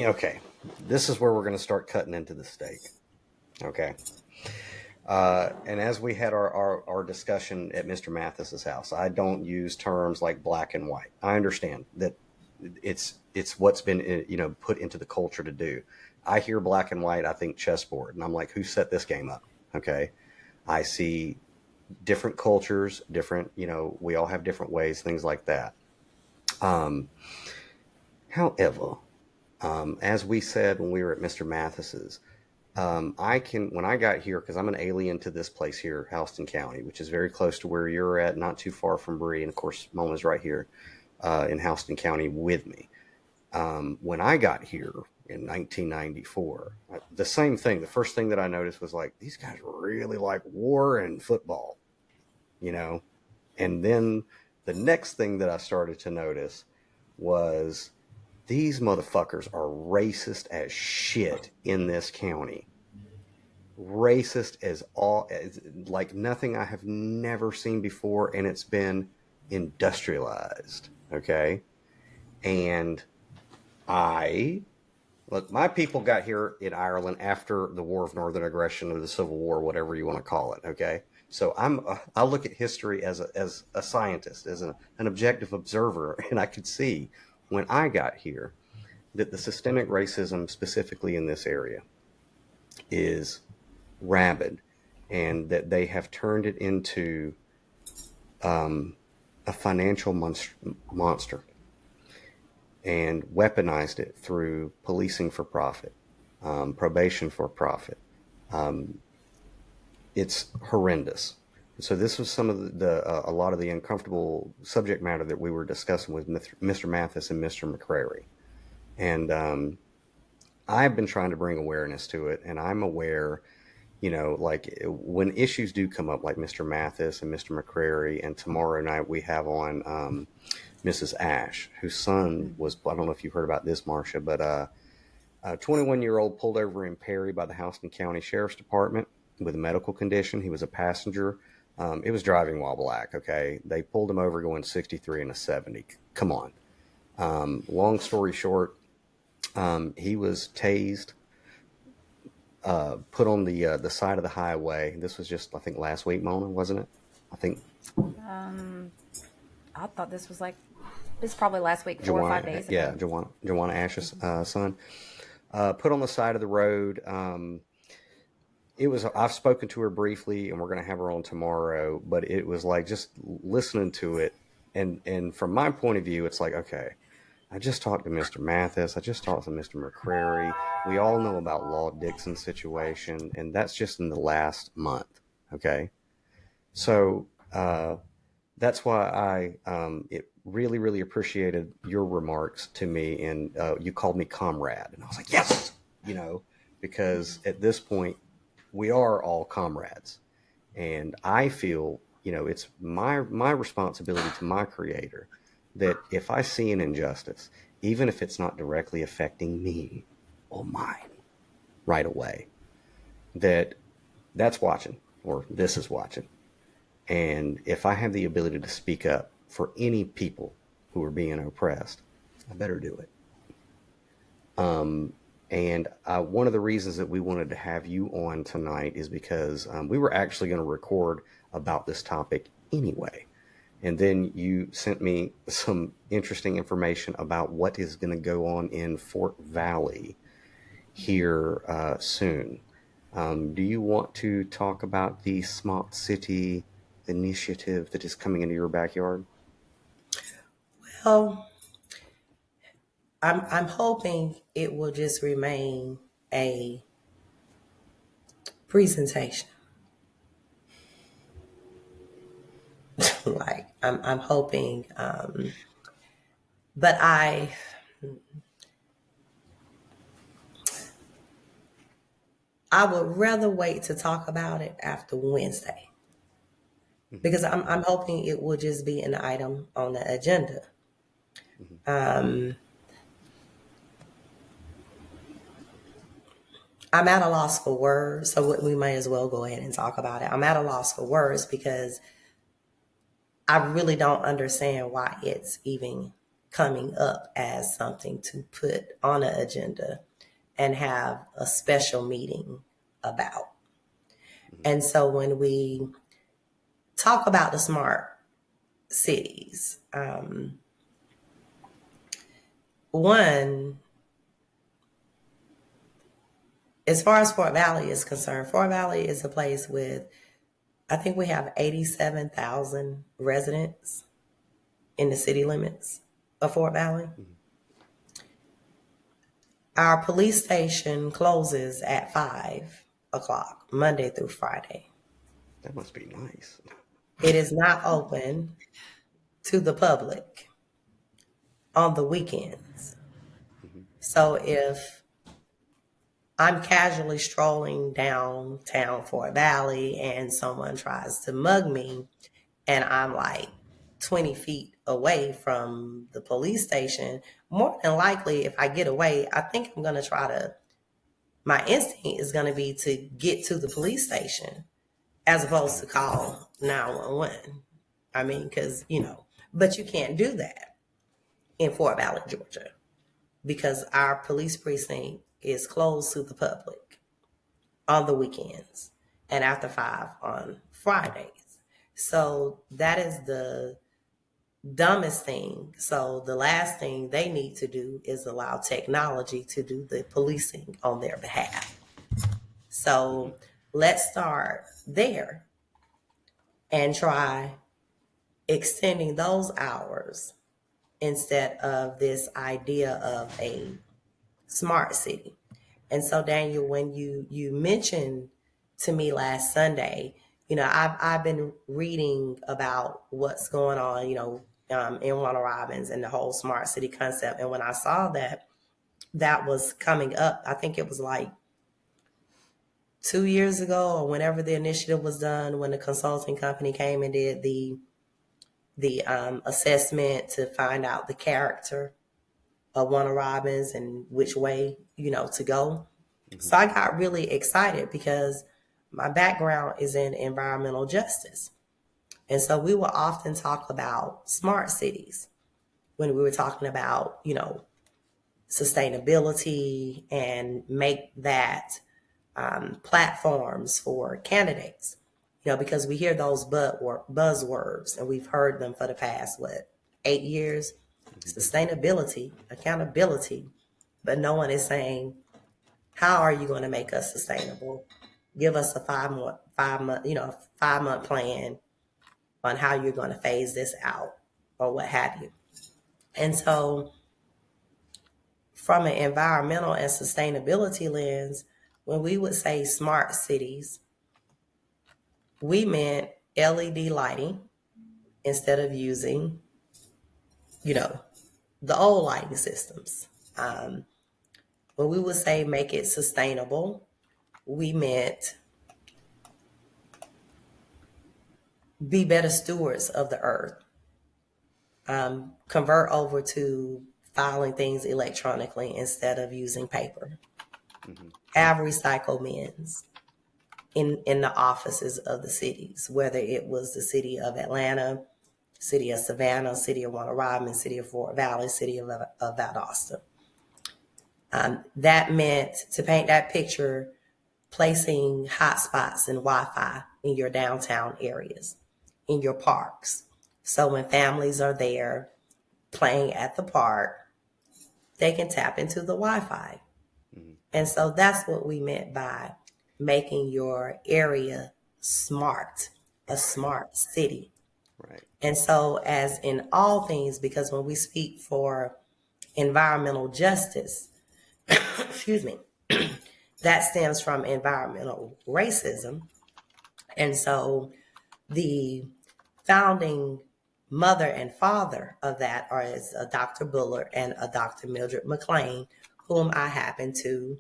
Okay, this is where we're going to start cutting into the steak. Okay. And as we had our discussion at Mr. Mathis's house, I don't use terms like black and white. I understand that it's what's been put into the culture to do. I hear black and white, I think chessboard, and I'm like, who set this game up? Okay. I see different cultures, different, we all have different ways, things like that. However, as we said when we were at Mr. Mathis's, when I got here, because I'm an alien to this place here, Houston County, which is very close to where you're at, not too far from Bree, and of course, Mona's right here in Houston County with me. When I got here in 1994, the same thing. The first thing that I noticed was like, these guys really like war and football, and then the next thing that I started to notice was these motherfuckers are racist as shit in this county. Racist as like nothing I have never seen before, and it's been industrialized. Okay. And look, my people got here in Ireland after the War of Northern Aggression or the Civil War, whatever you want to call it. Okay. So I look at history as a scientist, as an objective observer, and I could see when I got here that the systemic racism specifically in this area is rabid, and that they have turned it into a financial monster and weaponized it through policing for profit, probation for profit. It's horrendous. So this was some of a lot of the uncomfortable subject matter that we were discussing with Mr. Mathis and Mr. McCrary. And I've been trying to bring awareness to it, and I'm aware, like when issues do come up, like Mr. Mathis and Mr. McCrary, and tomorrow night we have on Mrs. Ash, whose son was, I don't know if you heard about this, Marsha, but a 21-year-old pulled over in Perry by the Houston County Sheriff's Department with a medical condition. He was a passenger. It was driving while black. Okay. They pulled him over going 63 and a 70. Come on. Long story short, he was tased, put on the side of the highway. This was just, I think, last week, Mona, wasn't it? I think. I thought this was probably last week, 4 or 5 days ago. Yeah, Joanna Ash's son. Put on the side of the road. I've spoken to her briefly, and we're going to have her on tomorrow, but it was like just listening to it. And from my point of view, it's like, okay, I just talked to Mr. Mathis. I just talked to Mr. McCrary. We all know about Law Dixon's situation, and that's just in the last month. Okay. So, that's why I really, really appreciated your remarks to me, and you called me comrade, and I was like, yes, because at this point we are all comrades, and I feel, it's my responsibility to my Creator that if I see an injustice, even if it's not directly affecting me or mine right away, that's watching, or this is watching. And if I have the ability to speak up for any people who are being oppressed, I better do it. And one of the reasons that we wanted to have you on tonight is because we were actually going to record about this topic anyway. And then you sent me some interesting information about what is going to go on in Fort Valley here soon. Do you want to talk about the Smart City initiative that is coming into your backyard? Well, I'm hoping it will just remain a presentation. Like I'm hoping, but I would rather wait to talk about it after Wednesday, because I'm hoping it will just be an item on the agenda. I'm at a loss for words, so we may as well go ahead and talk about it. I'm at a loss for words because I really don't understand why it's even coming up as something to put on an agenda and have a special meeting about. And so when we talk about the smart cities, one, as far as Fort Valley is concerned, Fort Valley is a place with, I think we have 87,000 residents in the city limits of Fort Valley. Our police station closes at 5 o'clock, Monday through Friday. That must be nice. It is not open to the public on the weekends. So if I'm casually strolling downtown Fort Valley and someone tries to mug me and I'm like 20 feet away from the police station, more than likely, if I get away, I think I'm going to my instinct is going to be to get to the police station as opposed to call 911. I mean, because, but you can't do that in Fort Valley, Georgia, because our police precinct is closed to the public on the weekends and after 5 on Fridays. So that is the dumbest thing. So the last thing they need to do is allow technology to do the policing on their behalf. So let's start there and try extending those hours instead of this idea of a smart city. And so, Daniel, when you mentioned to me last Sunday, I've been reading about what's going on, in Warner Robins and the whole smart city concept. And when I saw that was coming up, I think it was like 2 years ago or whenever the initiative was done, when the consulting company came and did the assessment to find out the character of Warner Robins and which way, to go. So I got really excited because my background is in environmental justice. And so we will often talk about smart cities when we were talking about, sustainability and make that platforms for candidates, because we hear those buzzwords and we've heard them for the past, 8 years, sustainability, accountability, but no one is saying, how are you going to make us sustainable? Give us a 5-month plan on how you're going to phase this out or what have you. And so from an environmental and sustainability lens, when we would say smart cities, we meant LED lighting instead of using, the old lighting systems. When we would say make it sustainable, we meant be better stewards of the earth. Convert over to filing things electronically instead of using paper. Have recycled bins in the offices of the cities, whether it was the city of Atlanta, city of Savannah, city of Warner Robins, city of Fort Valley, city of Valdosta. That meant, to paint that picture, placing hotspots and Wi-Fi in your downtown areas, in your parks. So when families are there playing at the park, they can tap into the Wi-Fi. And so that's what we meant by making your area smart, a smart city. Right. And so, as in all things, because when we speak for environmental justice, excuse me, that stems from environmental racism. And so the founding mother and father of that are a Dr. Bullard and a Dr. Mildred McLean, whom I happen to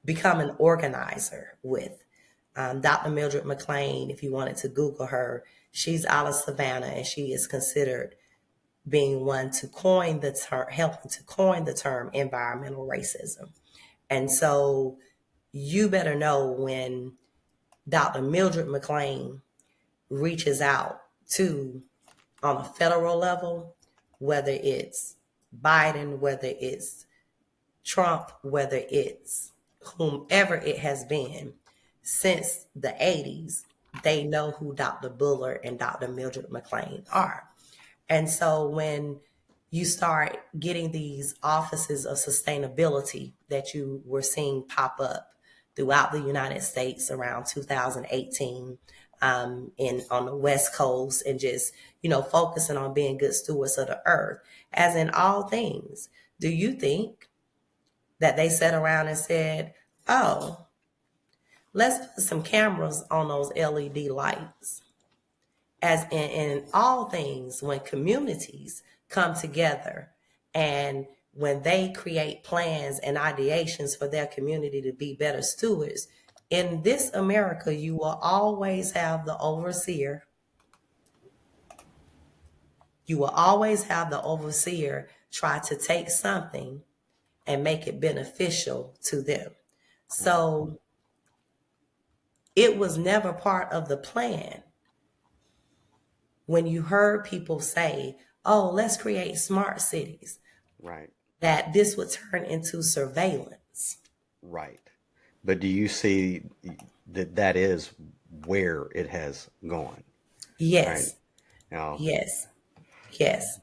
become an organizer with. Dr. Mildred McLean, if you wanted to Google her, she's out of Savannah, and she is considered being one to coin the term, helping to coin the term environmental racism. And so you better know when Dr. Mildred McLean reaches out to on a federal level, whether it's Biden, whether it's Trump, whether it's whomever it has been since the 80s, they know who Dr. Bullard and Dr. Mildred McLean are. And so when you start getting these offices of sustainability that you were seeing pop up throughout the United States around 2018, on the West Coast, and just, focusing on being good stewards of the earth, as in all things, do you think that they sat around and said, oh, let's put some cameras on those LED lights? As in all things, when communities come together and when they create plans and ideations for their community to be better stewards, in this America, you will always have the overseer. You will always have the overseer try to take something and make it beneficial to them. So it was never part of the plan. When you heard people say, oh, let's create smart cities, Right. that this would turn into surveillance. Right. But do you see that is where it has gone? Yes. Right? Now, Yes. Yes.